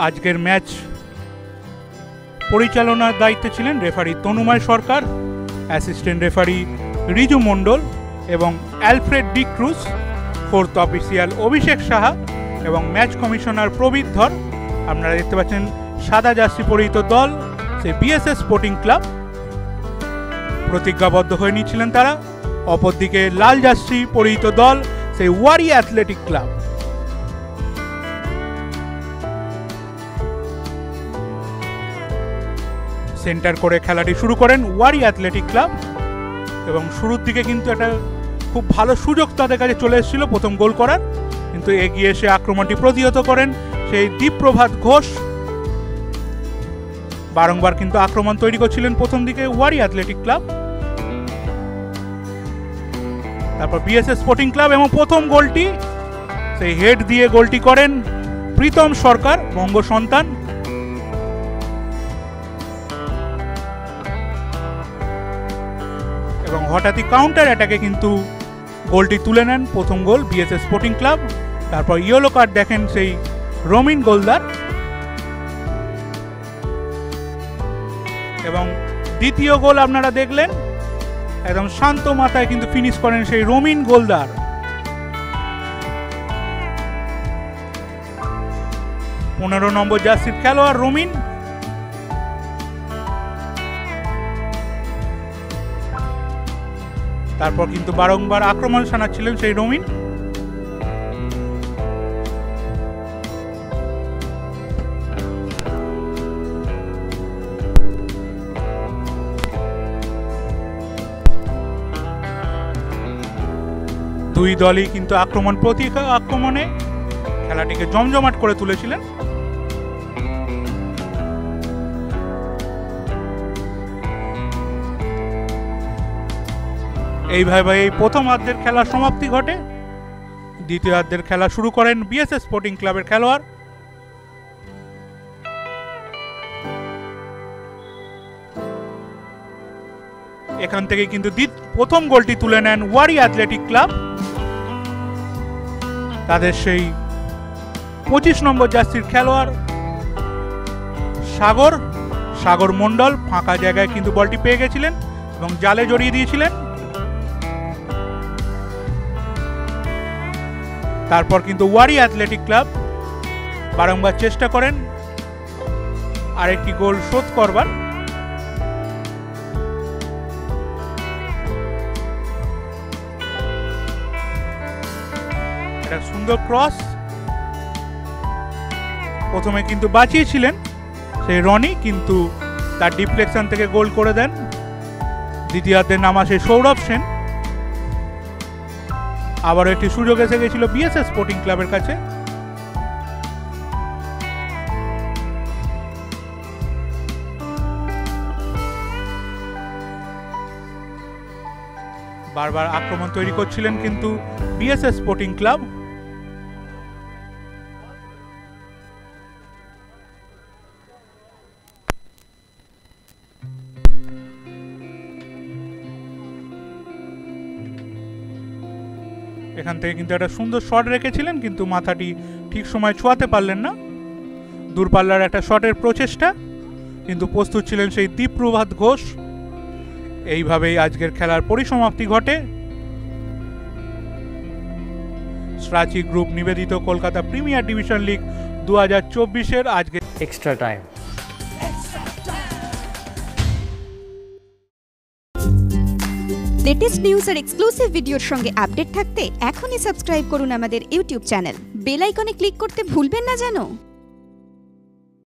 আজকের ম্যাচ পরিচালনার দায়িত্বে ছিলেন referee Tanumoy Sarkar, assistant referee Riju Mondal এবং Alfred D'Cruz, fourth official Abhishek Saha এবং ম্যাচ কমিশনার প্রবীর ধর। আপনারা দেখতে পাচ্ছেন সাদা জার্সি পরিহিত দল সেই বিএসএস স্পোর্টিং ক্লাব, প্রতিজ্ঞাবদ্ধ হয়ে নিয়েছিলেন তারা। অপরদিকে লাল জার্সি পরিহিত দল সেই ওয়ারি অ্যাথলেটিক ক্লাব। সেন্টার করে খেলাটি শুরু করেন ওয়ারি অ্যাথলেটিক ক্লাব এবং শুরুর দিকে কিন্তু একটা খুব ভালো সুযোগ তাদের কাছে চলে এসেছিল প্রথম গোল করার, কিন্তু এগিয়ে এসে আক্রমণটি প্রতিহত করেন সেই দীপপ্রভাত ঘোষ। বারংবার কিন্তু আক্রমণ তৈরি করছিলেন প্রথম দিকে ওয়ারি অ্যাথলেটিক ক্লাব, তারপর বিএসএস স্পোর্টিং ক্লাব এবং প্রথম গোলটি সেই হেড দিয়ে গোলটি করেন প্রীতম সরকার, বঙ্গ সন্তান। এবং হঠাৎই কাউন্টার অ্যাটাকে কিন্তু গোলটি তুলে নেন, প্রথম গোল বিএসএস স্পোর্টিং ক্লাব। তারপর ইয়েলো কার্ড দেখেন সেই রমিন গোলদার এবং দ্বিতীয় গোল আপনারা দেখলেন একদম শান্ত মাথায় কিন্তু ফিনিশ করেন সেই রমিন গোলদার। 15 নম্বর জার্সির খেলোয়াড় রমিন। তারপর কিন্তু বারংবার আক্রমণ শানাচ্ছিলেন সেই রমিন। দুই দলই কিন্তু আক্রমণ প্রতি আক্রমণে খেলাটিকে জমজমাট করে তুলেছিলেন। এইভাবে এই প্রথমার্ধের খেলার সমাপ্তি ঘটে। দ্বিতীয়ার্ধের খেলা শুরু করেন বিএসএস স্পোর্টিং ক্লাবের খেলোয়াড়। এখান থেকে কিন্তু প্রথম গোলটি তুলে নেন ওয়ারি অ্যাথলেটিক ক্লাব। তাদের সেই 25 নম্বর জার্সির খেলোয়াড় সাগর মণ্ডল ফাঁকা জায়গায় কিন্তু বলটি পেয়ে গেছিলেন এবং জালে জড়িয়ে দিয়েছিলেন। তারপর কিন্তু ওয়ারি অ্যাথলেটিক ক্লাব বারংবার চেষ্টা করেন আরেকটি গোল শোধ করবার। এটা সুন্দর ক্রস, প্রথমে কিন্তু বাঁচিয়েছিলেন সেই রনি, কিন্তু তার ডিফ্লেকশন থেকে গোল করে দেন। দ্বিতীয়ার্ধের নাম আসে সৌরভ সেন। আবারও একটি সুযোগ এসে গেছিল বিএসএস স্পোর্টিং ক্লাবের কাছে। বারবার আক্রমণ তৈরি করছিলেন কিন্তু বিএসএস স্পোর্টিং ক্লাব। এখান থেকে কিন্তু একটা সুন্দর শট রেখেছিলেন, কিন্তু মাথাটি ঠিক সময় ছোঁয়াতে পারলেন না। দূরপাল্লার একটা শটের প্রচেষ্টা, কিন্তু প্রস্তুত ছিলেন সেই দীপপ্রভাত ঘোষ। এইভাবেই আজকের খেলার পরিসমাপ্তি ঘটে। স্ট্রাচি গ্রুপ নিবেদিত কলকাতা প্রিমিয়ার ডিভিশন লিগ 2024-এর আজকে এক্সট্রা টাইম। লেটেস্ট নিউজ আর এক্সক্লুসিভ ভিডিওর সঙ্গে আপডেট থাকতে এখনই সাবস্ক্রাইব করুন আমাদের ইউটিউব চ্যানেল। বেল আইকনে ক্লিক করতে ভুলবেন না যেন।